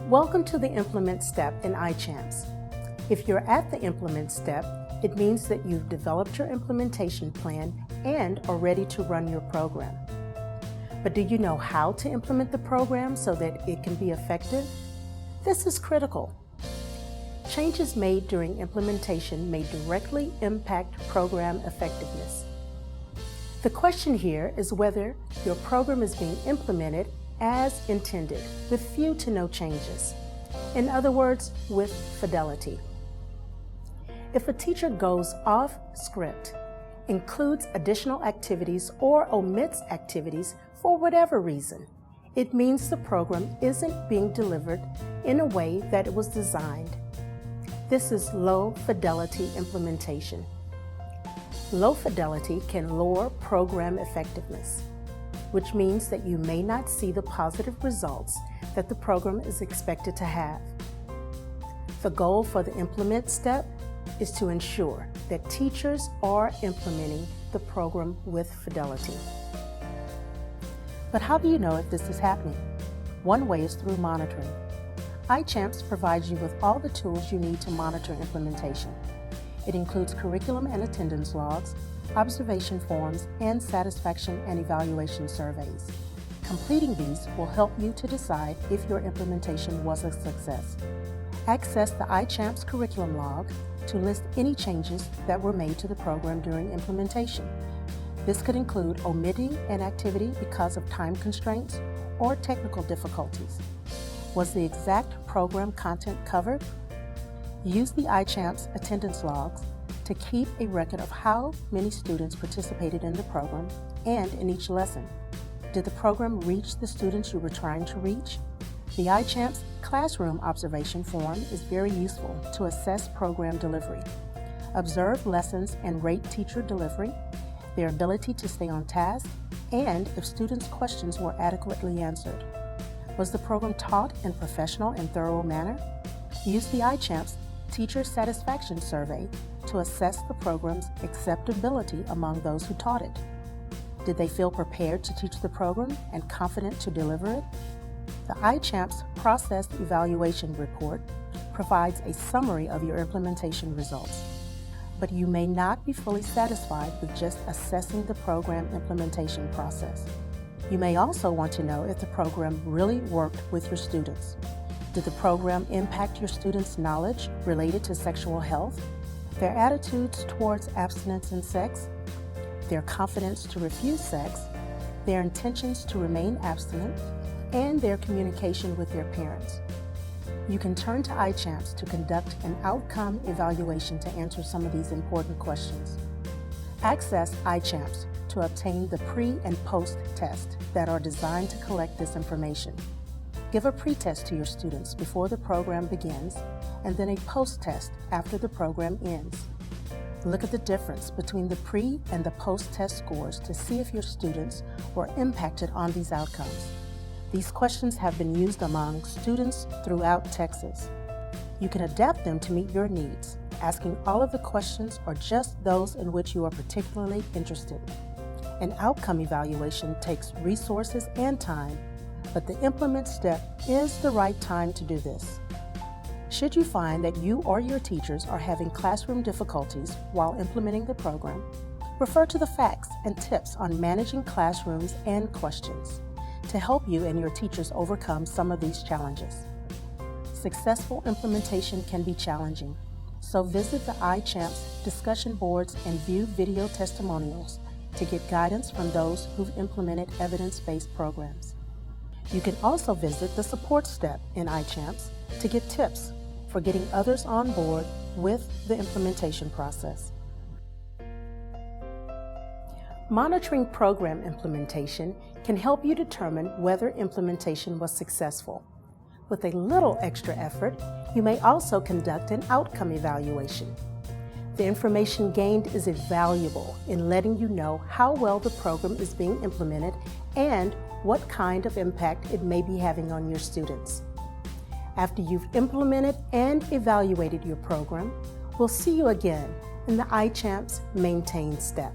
Welcome to the Implement step in iCHAMPSS. If you're at the Implement step, it means that you've developed your implementation plan and are ready to run your program. But do you know how to implement the program so that it can be effective? This is critical. Changes made during implementation may directly impact program effectiveness. The question here is whether your program is being implemented as intended, with few to no changes. In other words, with fidelity. If a teacher goes off script, includes additional activities, or omits activities for whatever reason, it means the program isn't being delivered in a way that it was designed. This is low fidelity implementation. Low fidelity can lower program effectiveness, which means that you may not see the positive results that the program is expected to have. The goal for the Implement step is to ensure that teachers are implementing the program with fidelity. But how do you know if this is happening? One way is through monitoring. iCHAMPSS provides you with all the tools you need to monitor implementation. It includes curriculum and attendance logs, observation forms, and satisfaction and evaluation surveys. Completing these will help you to decide if your implementation was a success. Access the iCHAMPSS curriculum log to list any changes that were made to the program during implementation. This could include omitting an activity because of time constraints or technical difficulties. Was the exact program content covered? Use the iCHAMPSS attendance logs to keep a record of how many students participated in the program and in each lesson. Did the program reach the students you were trying to reach? The iCHAMPSS classroom observation form is very useful to assess program delivery. Observe lessons and rate teacher delivery, their ability to stay on task, and if students' questions were adequately answered. Was the program taught in a professional and thorough manner? Use the iCHAMPSS Teacher Satisfaction Survey to assess the program's acceptability among those who taught it. Did they feel prepared to teach the program and confident to deliver it? The iCHAMPSS Process Evaluation Report provides a summary of your implementation results. But you may not be fully satisfied with just assessing the program implementation process. You may also want to know if the program really worked with your students. Did the program impact your students' knowledge related to sexual health, their attitudes towards abstinence and sex, their confidence to refuse sex, their intentions to remain abstinent, and their communication with their parents? You can turn to iCHAMPSS to conduct an outcome evaluation to answer some of these important questions. Access iCHAMPSS to obtain the pre- and post-test that are designed to collect this information. Give a pre-test to your students before the program begins, and then a post-test after the program ends. Look at the difference between the pre- and the post-test scores to see if your students were impacted on these outcomes. These questions have been used among students throughout Texas. You can adapt them to meet your needs, asking all of the questions or just those in which you are particularly interested. An outcome evaluation takes resources and time, but the Implement step is the right time to do this. Should you find that you or your teachers are having classroom difficulties while implementing the program, refer to the facts and tips on managing classrooms and questions to help you and your teachers overcome some of these challenges. Successful implementation can be challenging, so visit the iCHAMPSS discussion boards and view video testimonials to get guidance from those who've implemented evidence-based programs. You can also visit the support step in iCHAMPSS to get tips for getting others on board with the implementation process. Monitoring program implementation can help you determine whether implementation was successful. With a little extra effort, you may also conduct an outcome evaluation. The information gained is invaluable in letting you know how well the program is being implemented and what kind of impact it may be having on your students. After you've implemented and evaluated your program, we'll see you again in the iCHAMPSS Maintain step.